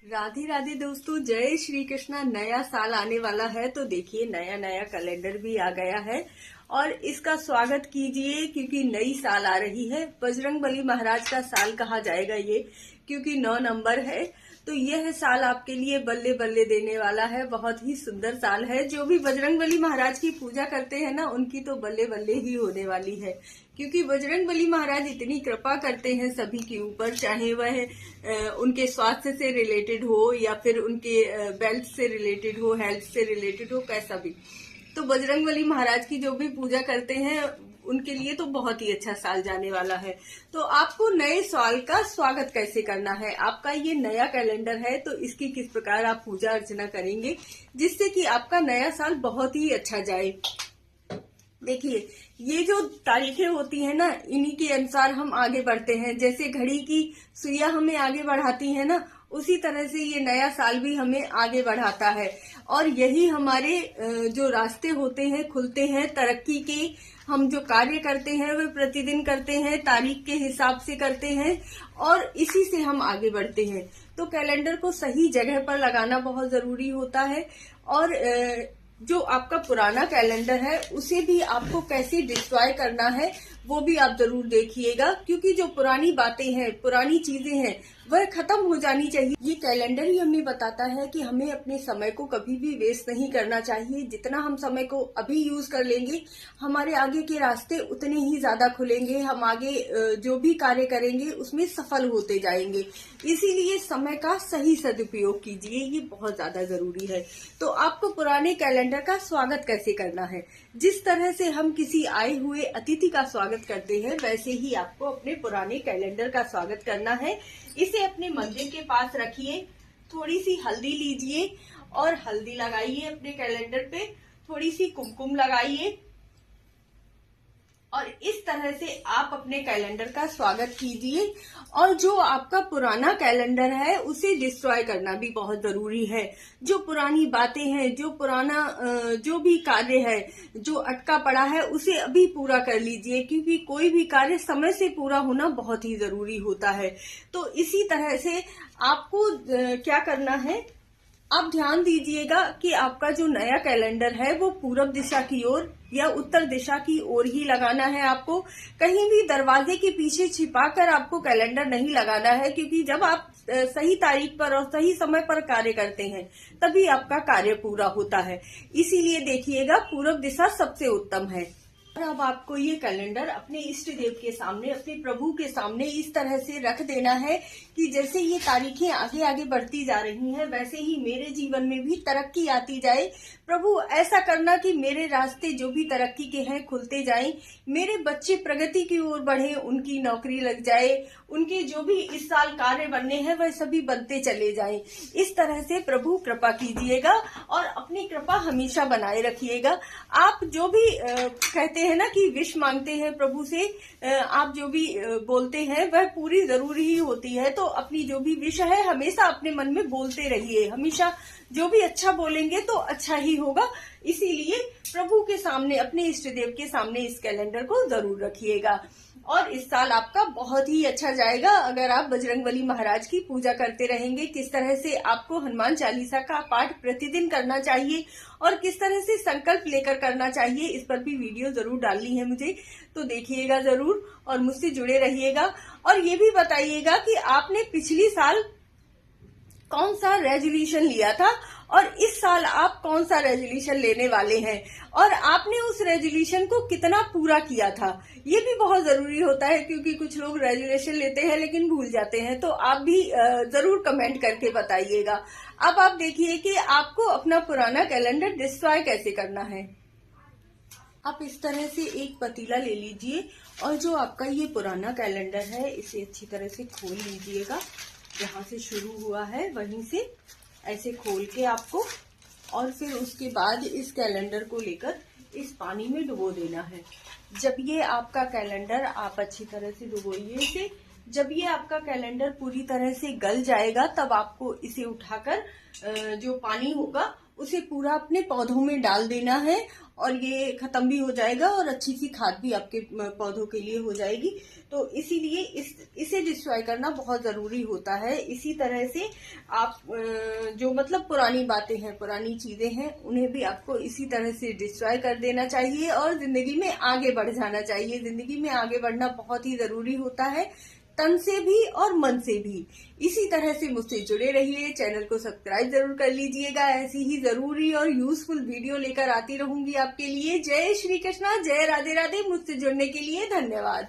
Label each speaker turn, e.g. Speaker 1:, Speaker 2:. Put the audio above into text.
Speaker 1: राधे राधे दोस्तों, जय श्री कृष्णा। नया साल आने वाला है तो देखिए नया नया कैलेंडर भी आ गया है और इसका स्वागत कीजिए क्योंकि नई साल आ रही है। बजरंगबली महाराज का साल कहा जाएगा ये, क्योंकि 9 नंबर है। तो यह साल आपके लिए बल्ले बल्ले देने वाला है। बहुत ही सुंदर साल है। जो भी बजरंगबली महाराज की पूजा करते हैं ना, उनकी तो बल्ले बल्ले ही होने वाली है, क्योंकि बजरंगबली महाराज इतनी कृपा करते हैं सभी के ऊपर, चाहे वह उनके स्वास्थ्य से रिलेटेड हो या फिर उनके वेल्थ से रिलेटेड हो, हेल्थ से रिलेटेड हो, कैसा भी। तो बजरंगबली महाराज की जो भी पूजा करते हैं उनके लिए तो बहुत ही अच्छा साल जाने वाला है। तो आपको नए साल का स्वागत कैसे करना है, आपका ये नया कैलेंडर है तो इसकी किस प्रकार आप पूजा अर्चना करेंगे जिससे कि आपका नया साल बहुत ही अच्छा जाए। देखिए, ये जो तारीखें होती है ना, इन्हीं के अनुसार हम आगे बढ़ते हैं। जैसे घड़ी की सुइयां हमें आगे बढ़ाती है ना, उसी तरह से ये नया साल भी हमें आगे बढ़ाता है। और यही हमारे जो रास्ते होते हैं खुलते हैं तरक्की के। हम जो कार्य करते हैं वे प्रतिदिन करते हैं, तारीख के हिसाब से करते हैं और इसी से हम आगे बढ़ते हैं। तो कैलेंडर को सही जगह पर लगाना बहुत जरूरी होता है। और जो आपका पुराना कैलेंडर है उसे भी आपको कैसे डिस्ट्रॉय करना है वो भी आप जरूर देखिएगा, क्योंकि जो पुरानी बातें हैं, पुरानी चीजें हैं, वह खत्म हो जानी चाहिए। ये कैलेंडर ही हमें बताता है कि हमें अपने समय को कभी भी वेस्ट नहीं करना चाहिए। जितना हम समय को अभी यूज कर लेंगे, हमारे आगे के रास्ते उतने ही ज्यादा खुलेंगे। हम आगे जो भी कार्य करेंगे उसमें सफल होते जाएंगे। इसीलिए समय का सही सदुपयोग कीजिए, ये बहुत ज्यादा जरूरी है। तो आपको पुराने कैलेंडर का स्वागत कैसे करना है, जिस तरह से हम किसी आए हुए अतिथि का स्वागत करते हैं, वैसे ही आपको अपने पुराने कैलेंडर का स्वागत करना है। इसे अपने मंदिर के पास रखिए, थोड़ी सी हल्दी लीजिए और हल्दी लगाइए अपने कैलेंडर पे, थोड़ी सी कुमकुम लगाइए और इस तरह से आप अपने कैलेंडर का स्वागत कीजिए। और जो आपका पुराना कैलेंडर है उसे डिस्ट्रॉय करना भी बहुत जरूरी है। जो पुरानी बातें हैं, जो पुराना जो भी कार्य है जो अटका पड़ा है, उसे अभी पूरा कर लीजिए, क्योंकि कोई भी कार्य समय से पूरा होना बहुत ही जरूरी होता है। तो इसी तरह से आपको क्या करना है, आप ध्यान दीजिएगा कि आपका जो नया कैलेंडर है वो पूरब दिशा की ओर या उत्तर दिशा की ओर ही लगाना है। आपको कहीं भी दरवाजे के पीछे छिपाकर आपको कैलेंडर नहीं लगाना है, क्योंकि जब आप सही तारीख पर और सही समय पर कार्य करते हैं तभी आपका कार्य पूरा होता है। इसीलिए देखिएगा, पूरब दिशा सबसे उत्तम है। और अब आपको ये कैलेंडर अपने इष्ट देव के सामने, अपने प्रभु के सामने इस तरह से रख देना है कि जैसे ये तारीखें आगे आगे बढ़ती जा रही हैं, वैसे ही मेरे जीवन में भी तरक्की आती जाए। प्रभु ऐसा करना कि मेरे रास्ते जो भी तरक्की के हैं खुलते जाएं, मेरे बच्चे प्रगति की ओर बढ़े, उनकी नौकरी लग जाए, उनके जो भी इस साल कार्य बनने हैं वह सभी बनते चले जाएं। इस तरह से प्रभु कृपा कीजिएगा और अपनी कृपा हमेशा बनाए रखिएगा। आप जो भी कहते हैं ना कि विश मांगते हैं प्रभु से, आप जो भी बोलते हैं वह पूरी जरूर ही होती है। तो अपनी जो भी विश है हमेशा अपने मन में बोलते रहिए। हमेशा जो भी अच्छा बोलेंगे तो अच्छा ही होगा। इसीलिए प्रभु के सामने, अपने इष्ट देव के सामने इस कैलेंडर को जरूर रखिएगा और इस साल आपका बहुत ही अच्छा जाएगा अगर आप बजरंगबली महाराज की पूजा करते रहेंगे। किस तरह से आपको हनुमान चालीसा का पाठ प्रतिदिन करना चाहिए और किस तरह से संकल्प लेकर करना चाहिए, इस पर भी वीडियो जरूर डालनी है मुझे, तो देखिएगा जरूर और मुझसे जुड़े रहिएगा। और ये भी बताइएगा कि आपने पिछली साल कौन सा रेजोल्यूशन लिया था और इस साल आप कौन सा रेजोल्यूशन लेने वाले हैं और आपने उस रेजोल्यूशन को कितना पूरा किया था। ये भी बहुत जरूरी होता है, क्योंकि कुछ लोग रेजोल्यूशन लेते हैं लेकिन भूल जाते हैं। तो आप भी जरूर कमेंट करके बताइएगा। अब आप देखिए कि आपको अपना पुराना कैलेंडर डिस्ट्रॉय कैसे करना है। आप इस तरह से एक पतीला ले लीजिए और जो आपका ये पुराना कैलेंडर है इसे अच्छी तरह से खोल लीजिएगा। जहां से शुरू हुआ है वहीं से ऐसे खोल के आपको, और फिर उसके बाद इस कैलेंडर को लेकर इस पानी में डुबो देना है। जब ये आपका कैलेंडर, आप अच्छी तरह से डुबोइए इसे, जब ये आपका कैलेंडर पूरी तरह से गल जाएगा तब आपको इसे उठाकर जो पानी होगा उसे पूरा अपने पौधों में डाल देना है और ये खत्म भी हो जाएगा और अच्छी सी खाद भी आपके पौधों के लिए हो जाएगी। तो इसीलिए इसे डिस्ट्रॉय करना बहुत जरूरी होता है। इसी तरह से आप जो मतलब पुरानी बातें हैं, पुरानी चीजें हैं, उन्हें भी आपको इसी तरह से डिस्ट्रॉय कर देना चाहिए और जिंदगी में आगे बढ़ जाना चाहिए। जिंदगी में आगे बढ़ना बहुत ही जरूरी होता है, तन से भी और मन से भी। इसी तरह से मुझसे जुड़े रहिए, चैनल को सब्सक्राइब जरूर कर लीजिएगा। ऐसी ही जरूरी और यूजफुल वीडियो लेकर आती रहूंगी आपके लिए। जय श्री कृष्णा, जय राधे राधे। मुझसे जुड़ने के लिए धन्यवाद।